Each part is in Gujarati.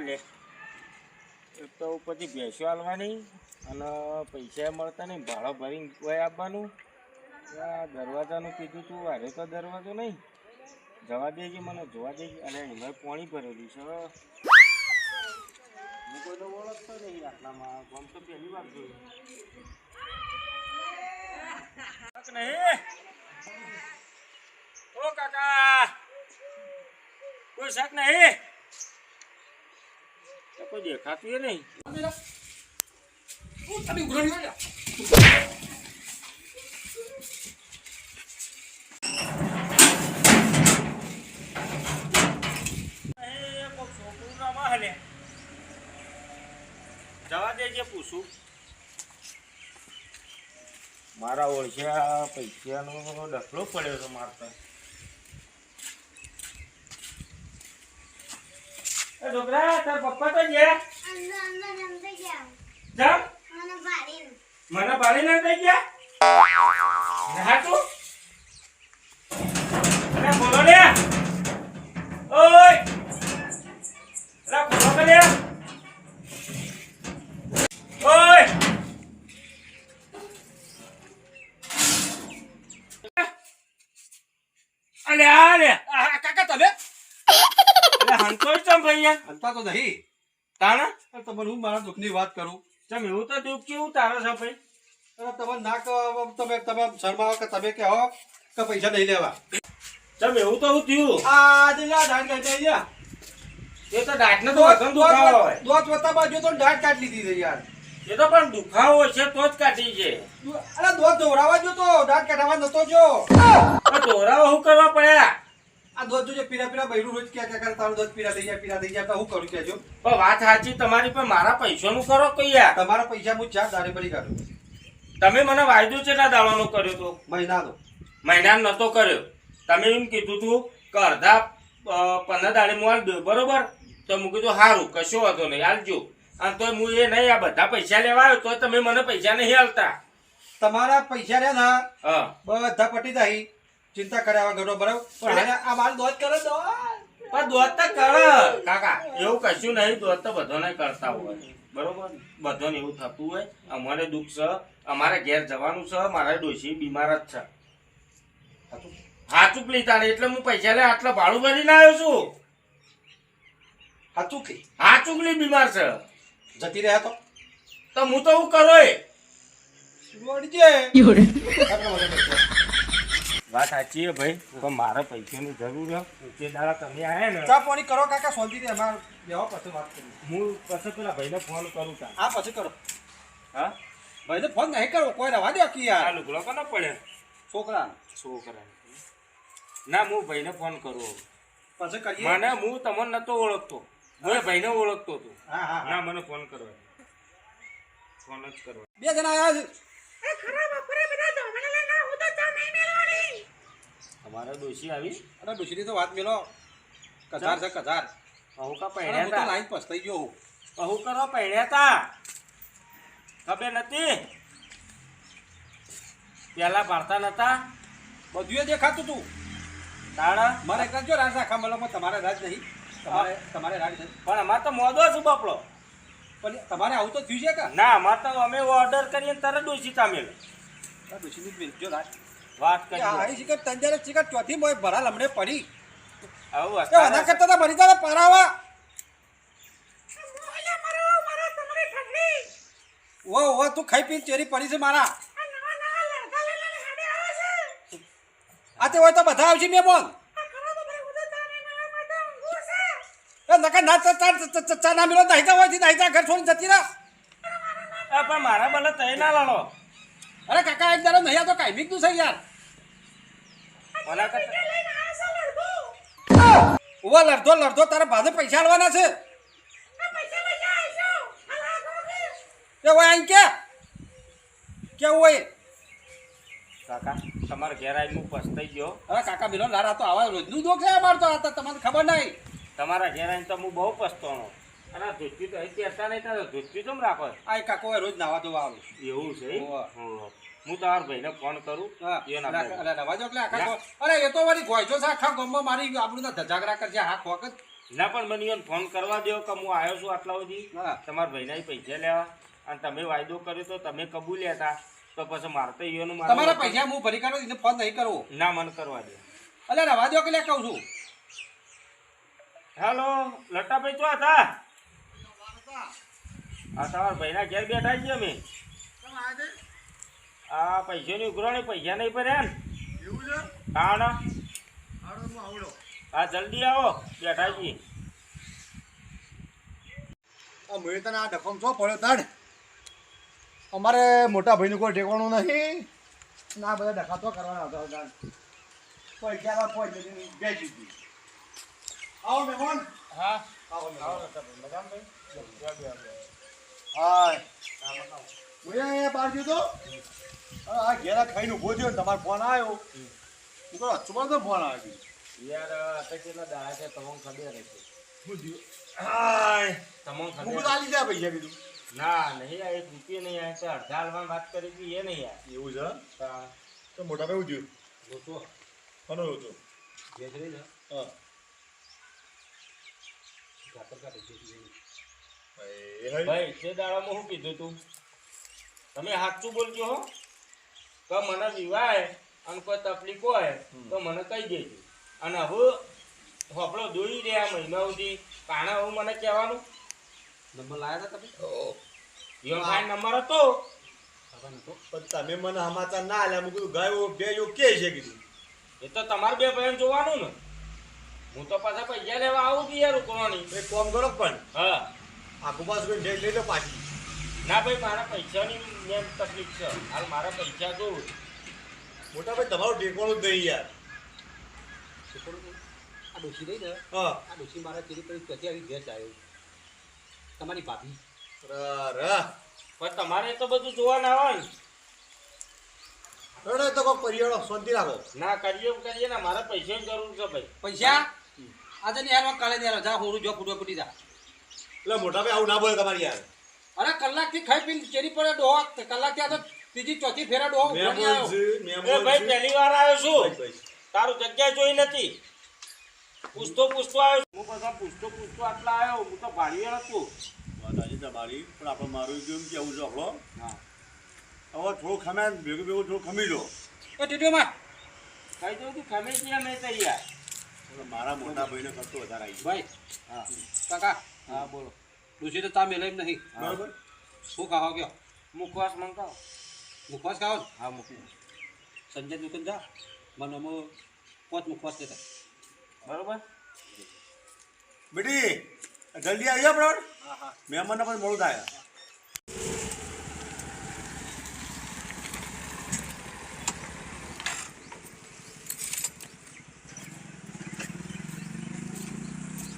લે એક તો ઉપરથી ભેંસો હાલવાની અને પૈસા મળતા નહીં ભાડો ભરીને કોઈ આપવાનું આ દરવાજાનું કીધું તું અરે તો દરવાજો નહીં જવા દેજે મને જોવા દેજે અને એમાં પાણી ભરેલું છે હું કોઈને ઓળખતો નહીં આટલામાં ગમ તો પહેલી વાર જોયું નહીં ઓ કાકા કોઈ શાક નહીં કોઈ દેખાતું એ નહીં છોકરું ના હલે જવા દેજે પૂછું મારા ઓળખ્યા પૈસાનો ડખલો પડ્યો છે મારતા છોકરા તાર પપ્પા તો ગયા મને બાળી ના થઈ ગયા હાટું અરે બોલો ને ઓય અરે બોલો કે ઓય અરે અરે કાકા તમે હંતો ચમ ભૈયા હંતા તો નહીં તાણા તમને હું મારા દુઃખની વાત કરું ચમ એવું તો દુઃખ કેવું તારો છે ભાઈ તમે ના કહો તમે શરમાવો કે તમે કહો કે પૈસા નહીં લેવા ચમ એવું તો હું થયું આ દિલા ડાટ કાઢી યાર એ તો દાંતને તો વગન દુખાવો હોય દોત વત્તા બાજુ તો ડાટ કાઢી લીધી છે યાર એ તો પણ દુખાવો છે તો જ કાઢી છે અરે દોત દોરાવા જો તો ડાટ કાઢવા નતો જો દોરાવો શું કરવા પડ્યા આ દોત જોજે પીરા બૈરું રોજ ક્યાં ક્યાં તારું દોત પીરા થઈ જાય તો હું કરું કેજો પણ વાત સાચી તમારી પણ મારા પૈસાનું કરો કઈ યાર તમારા પૈસા હું ચાર દાડે ભરી કાઢું તમે મને વાયદો કેટલા દાવાનો કર્યો તો મહિનાનો મહિના નતો કર્યો તમે એમ કીધું તું કે અડધા 15 દાડે હું આલ દઉં બરોબર તો હું કીધું સારું કશો વાંધો નહીં આલજો અને તો હું એ નહીં આ બધા પૈસા લેવા આવ્યો તો તમે મને પૈસા નહીં આલતા તમારા પૈસા રહ્યા ના હા બધા પટી જાય ચિંતા કર્યા વગર બરાબર પણ આ મારું દોત કરે દો પણ દોત તો કરે કાકા એવું કશું નહીં દોત તો બધાને કરતા હોય બરોબર બધાને એવું થતું હોય અમારે દુઃખ છે અમારે ઘેર જવાનું છે મારા ડોશી બીમાર જ છે હાચુક લીધા એટલે હું પૈસા લે આટલા ભાડું ભરીને આવ્યો છું હાચુકલી હાચુકલી બીમાર છે જતી રહ્યા તો હું તો હું કરો વાત સાચી છે ભાઈ પણ મારે પૈસાની જરૂર છે તે દાડા તમે આયા ને ચા પાણી કરો કાકા શાંતિથી અમારે બેહો પછી વાત કરી હું પછી પેલા ભાઈને ફોન કરું તા હા પછી કરો હા ભાઈને ફોન નહીં કરો કોઈ રવા દો કે યાર આ લુગડો કોનો પડે છોકરા ના હું ભાઈને ફોન કરું પછી કરીએ મને હું તમને નતો ઓળખતો હું એ ભાઈને ઓળખતો હતો હા ના મને ફોન કરવા ફોન જ કરવા બે જણા આવ્યા અમારા ડોશી આવી અરે ડુસરી તો વાત મેલો કજાર છે કજાર કહું કા હું પહેણ્યા તો તા લાઈન પસ્તાઈ ગયો કહું કરો પહેણ્યા તા ખબર નથી પેલા પાડતા નતા બધું દેખાતું તું તાળા મારે એકલા જો રાજ રાખા મતલબ તમારે રાજ નહીં તમારે રાજ નહીં પણ અમારે તો મોદો છું બાપડો પણ તમારે આવું તો થયું છે કે ના અમારે તો અમે ઓર્ડર કરીએ તરત ડોશી તામેલ ડુસરી જો રાજ વાત કરી હારી શિકર તંજારે શિકર ચોથી મોય ભરા લમડે પડી આવું એ આના કરતા તો મરી જા પરાવા ઓ તું ખાઈ પીને ચેરી પડી છે મારા આ તે હોય તો બધા આવશે મેં બોલ એ નકા ના ચા ના મિલો દાહિતા હોય દાહિતા ઘર છોડીને જતી રહે પણ મારા બલે તય ના લડો અરે કાકા એક દાડો નહીં આ તો કાંઈ તું છે યાર ઓલા કરતા ઓવા લડધો તારા ભાજે પૈસા આલવાના છે એ હોય અહીં કેવું હોય કાકા તમારા ઘેર આવીને હું પસ્તાઈ ગયો અરે કાકા મિલો લારા તો આવા રોજનું દુઃખ છે અમારે તો આ તો તમને ખબર નહીં તમારા ઘેર આવીને તો હું બહુ પસ્તાણો અને આ ધોતી તો અહીં પહેરતા નહીં તો ધોતી કેમ રાખો આ કાકો રોજ નાવા ધોવા આવે એવું છે હોવે. હું તમારા ભાઈને ફોન કરું હા, એ ના અરે નવા જો એટલે આખા અરે એ તો વળી ગોયજો છે આખા ગામમાં મારી આપણું ધજાગરા કરશે હા ખોક જ ના પણ મને ઈયોને ફોન કરવા દો કે હું આવ્યો છું આટલા સુધી હા. તમારા ભાઈના પૈસા લેવા અને તમે વાયદો કર્યો તો તમે કબૂલ્યા હતા તો પછી મારે તો ઈયોનું તમારા પૈસા હું ભરી કાઢું એને ફોન નહીં કરવો ના મને કરવા દે. અલે રવા દો કે લે કહું છું હેલો લટ્ટાભાઈ તો હતા આ તમારા ભાઈના ઘેર બેઠા છીએ અમે આ પૈસાની ઉઘરાણી પૈસા નહીં પડ્યા ને તાણ હા જલ્દી આવો બેઠા છીએ. મેં તને આ ડફમ છો પડ્યો તાડ અમારે મોટા ભાઈનું કોઈ ઠેકવાનું નહીં ના બધા ડખા તો કરવાના હતા તાડ પૈસા પૈસા બે દીધી આવો મહેમાન હા આવો આવો લટ્ટાભાઈ મજામાં ભાઈ હા હું અહીંયા બહાર ગયો તો આ ઘેરા ખાઈને ઊભો થયો ને તમારો ફોન આવ્યો હું કહું અચુમાં તો ફોન આવ્યો યાર અટકેલા દાડા છે તમને ખબર હશે હું થયું હાય તમને હું ખબર બધા આલી જાય પૈસા કીધું ના નહીં આ 1 રૂપિયો નહીં આ તો અડધા હાલમાં વાત કરી હતી એ નહીં યાર એવું છે તાણ તો મોટા ભાઈ થયું જોતો કોનો હતો બેસરી ને હા ગાતર કાઢી દીધી. ભાઈ ભાઈ તે દાડામાં શું કીધું તું તમે સાચું બોલજો હો તો મને વિવાહ અને કોઈ તકલીફ હોય તો મને કહી દેજો અને હવે હોપડો દોઈ રહ્યા મહિના સુધી કાણા હવે મને કહેવાનું નંબર લાયા હતા તમે યો ભાઈ નંબર હતો પણ તમે મને સમાચાર ના આલ્યા મેં કીધું ગાયો બે જો કે છે કીધું એ તો તમારે બે ભાઈ જોવાનું ને હું તો પાછા પૈસા લેવા આવું છું યાર ઉકરવાની. એક કામ કરો પણ હા આખું પાસ કોઈ ડેટ લઈ લો પાછી ના ભાઈ મારા પૈસાની મેન તકલીફ છે હાલ મારા પૈસા જોઉં મોટા ભાઈ તમારું ટેકવાનું જ નહીં યાર આ ડોશી રહી ને હા આ ડોશી મારા ચીરી પર ક્યાંથી આવી ભેંસ આવ્યો તમારી ભાભી પણ તમારે તો બધું જોવા ના હોય ને. રડે તો કોઈ પરિયાળો શાંતિ રાખો ના કરીએ ને મારા પૈસાની જરૂર છે ભાઈ. પૈસા આજે નહીં હાલવા કાલે નહીં હાલવા જા હોરું જો ફૂટવા ફૂટી જા એટલે મોટા ભાઈ આવું ના બોલે તમારી યાર અરે કલાકથી ખાઈ પીને ચેરી પડે ડોહો કલાકથી આ તો ત્રીજી ચોથી ફેરા ડોહો ઉભો નહીં આવ્યો. એ ભાઈ પહેલી વાર આવ્યો છું તારું જગ્યા જોઈ નથી પૂછતો આવ્યો છું. હું બધા પૂછતો આટલા આવ્યો હું તો ભાડીએ હતું. વાત આજે તમારી પણ આપણે મારું કેમ કેવું છે આપણો હા હવે થોડું ખમે ભેગું થોડું ખમી લો એ ટીટીઓ માં કહી દઉં તું ખમે ગયા નહીં તૈયાર. મારા મોટા ભાઈને કરતો વધારે આવી ભાઈ હા કાકા હા બોલો ડોશી તો તા મેલાઈ નહીં બરાબર શું ખાવા ગયો મુખવાસ મંગાવો. મુખવાસ ખાવો ને હા મૂકી સંજય દુકાન જા મને અમો 5 મુખવાસ દેતા બરોબર. બેટી જલ્દી આવી બરાબર મહેમાનને પણ મોડું થાય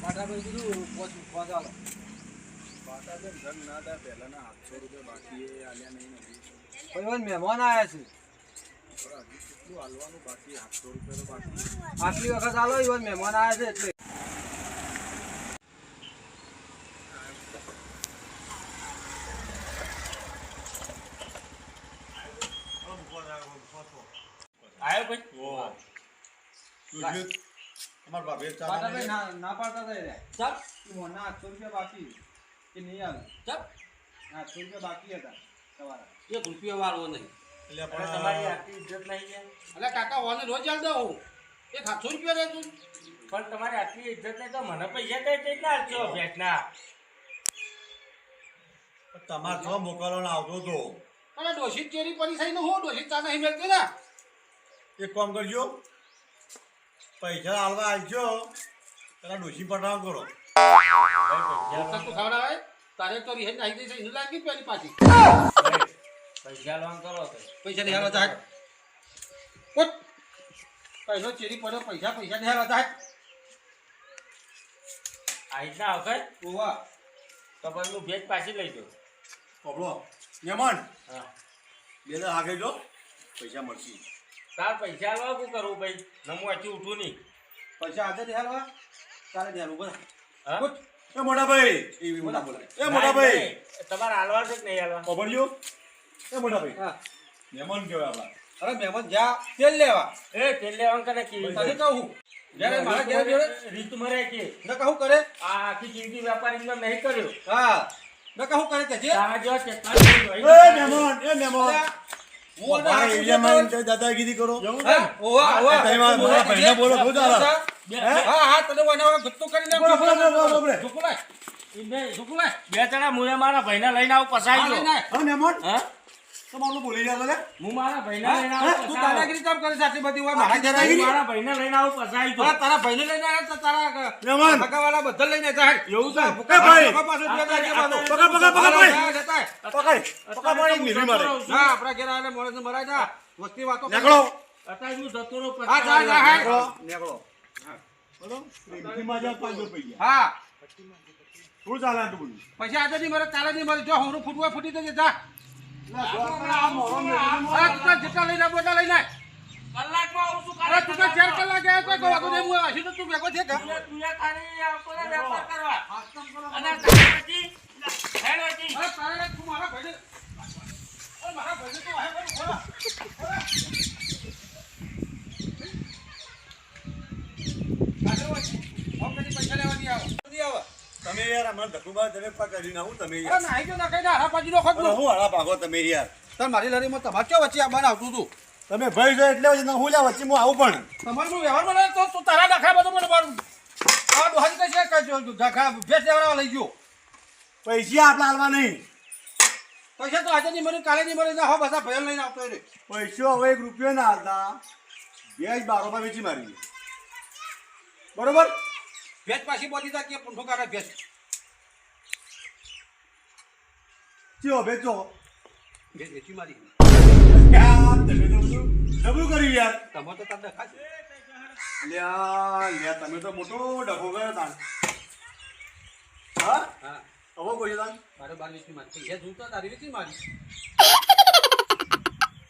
પાટાભાઈ કીધું 5 મુખવાસ આલો મહેમાન આવ્યા છે આટલી વખત આલો ઈવન મહેમાન આવ્યા છે એટલે આવ્યો ભાઈ. અમારા ભાભી પાટાભાઈ ના પાડતા હતા રે ચાલ મોના 800 રૂપિયા બાકી કે નહીં આવે ચાલ 800 રૂપિયા બાકી હતા તમારા 1 રૂપિયા વાળવો નહીં એટલે અરે તમારી આટલી ઇજ્જત નહીં યાર. એટલે કાકા વાને રોજ આલ દઉં હું 800 રૂપિયા રે તું પણ તમારી આટલી ઇજ્જત નહીં તો મને પૈસા કઈ કેટલા આપજો ભેટના. તમારે છ મોકલવાનો આવતો હતો અરે ડોશી ચેરી પડી થઈ ને હું ડોશી ચા નહીં મેળતી ને એક કામ કરજો પૈસા હાલવા આવજો પેલા ડોસી પટાવ કરો તું ખવડાવે તારે તો રીહે નાહી દઈ છે એનું લાગી પેલી પાછી પૈસા લોન કરો તો પૈસા નહીં હાલવા જાય ઉઠ પૈસો ચેરી પડ્યો પૈસા નહીં હાલવા જાય આ રીતના આવશે ઓવા તો પછી હું ભેટ પાછી લઈ દઉં. પબલો મહેમાન હા બે હજાર આગળ જો પૈસા મળશે તાર પૈસા આલવા શું કરવું ભાઈ નમું આથી ઉઠું નહીં. પૈસા આજે નહીં હાલવા તારે નહીં હાલવું બધા હા? ઉઠ એ મોટા ભાઈ એ મોટા બોલાય એ મોટા ભાઈ નહીં, તમારે હાલવા છે કે નહીં હાલવા? પબડ્યો એ મોટા ભાઈ હા મહેમાન કહેવાય આપણા અરે મહેમાન જા તેલ લેવા એ તેલ લેવાનું કે નક્કી તને કહું ઘેરે મારા ઘેરે જોડે રીત મરે કે ન કહું કરે આ આખી જિંદગી વેપારીમાં નહીં કર્યો. હા ન કહું કરે કે જે તારા જેવા ચેતના હું અને મારા હાથું એરિયામાં જતો- એમ દાદાગીરી કરો હા, ઓવા, ઓવા. તમે મારા ભાઈને બોલો શું ચાલે? હા હા તને વાના ગત્તો કરીને બોલો, બોલો, બોલો, બોલો, બોલો. ઝૂકું લાય. ઝૂકું લાય. બે જણા મુએ મારા ભાઈને લઈને આવું પસાઈ હા, ગયો. લઈને આય. હા મહેમાન હા તમારું બોલી રહ્યા લે હું મારા ભાઈને હા, લઈને હા, આવું તું પસાઈ દાદાગીરી કામ કરે છે આટલી બધી વાર મારા ઘેરે ગયો. આવી? મારા ભાઈને લઈને આવું પસાઈ હા, ગયો. તારા ભાઈને લઈને આવ્યા તો તારા મહેમાન. કાકાવાળા બધા લઈને જાય. એવું છે? ભૂકા ભાઈ. ભૂકા પાછળ બે જાય છે બાજુ. પકડ, પકડ, પકડ, ભાઈ. હા, જતા હોય. પકડ પાણી મિલી મારે ના, આપણા ઘેર આવીને મોડે મરાય ના. વસ્તી વાતો કરે. નીકળો અત્યારે હું જતો રહું પછી હા, જા, જા, હા. નીકળો નીકળો બોલો પ્રેમથી માજા 5 રૂપિયા હા શું ચાલે આટલું બધું પછી આજે નહીં મરે કાલે નહીં મરે જો હું ફૂટવું હોય ફૂટી જજે જા આ મોરો મેળવીને હા, તું તો જેટલા લઈને આવ, બધા લઈને આય. કલાકમાં આવું છું. અરે તું તો 4 કલાક આવ્યો તો કોઈ વાંધો નહીં, હું હજી તો તું ભેગો છે કે? તું ખાલી આવતો ને વેપાર કરવા. અને તારા પછી હેડ વચ્ચે. અરે તારે તું મારા ભાઈને અરે મારા ભાઈને તું વાહે કરી બોલા. કાઢો વચ્ચે. હું કદી પૈસા લેવા નહીં આવો. નહીં આવે. તમે યાર અમારા ધક્કુબા તમે પા કરી નાખું તમે અરે યાર નાહી ગયો ના કઈ ના હરાપાજી નો ખોટ અરે હું હાડા ભાગો તમે યાર તાર મારી લરીમાં તમારે ક્યાં વચ્ચે આવવાનું આવતું હતું તમે ભાઈ છો એટલે વચ્ચે હું લ્યા વચ્ચે હું આવું પણ તમારે હું વ્યવહાર મને તો તું તારા દાખલા બધું મને મારું આ ડોહાજી કઈ છે કઈ દાખલા ભેટ લેવડાવવા લઈ ગયો પૈસા આપણા હાલવા નહીં પૈસા તો આજે નહીં મળ્યું કાલે નહીં મળ્યું હો બધા ભયલ લઈને આવતો રે પૈસો હવે 1 રૂપિયો ના હાલતા વ્યાજ 12 વેચી મારી બરોબર ભેટ પાછી બોલી તા કે પૂંઠો કાઢે ભેટ ચો બેચો ભેટ વેચી મારી યાર તમે તો બધું ડબલું કર્યું યાર તમે તો તાર દેખા છે લ્યા તમે તો મોટો ડખો ગયો તાણ હા હા હવે કોઈ તાણ મારે બાર વેચી મારી એ જોતા તારી વેચી મારી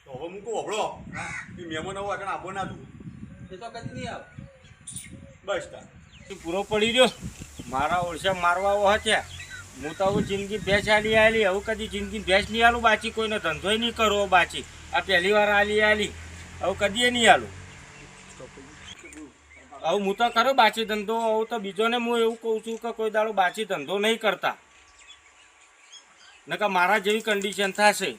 તો હવે મૂકો વભળો હા એ મહેમાન આવો આગળ આપો ના તું એ તો કદી નહીં આવે બસ તાર તું પૂરો પડી રહ્યો મારા ઓળશા મારવા હતા હું તો હવે જિંદગી ભેંસ આલી આલી હવે કદી જિંદગી ભેંસ નહીં આલું બાચી કોઈનો ધંધોય નહીં કરવો બાચી આ પહેલી વાર આલી હવે કદી નહીં આલું હવે હું તો કરો બાચી ધંધો હવે તો બીજોને હું એવું કહું છું કે કોઈ દાડો બાચી ધંધો નહીં કરતા નકર મારા જેવી કન્ડિશન થશે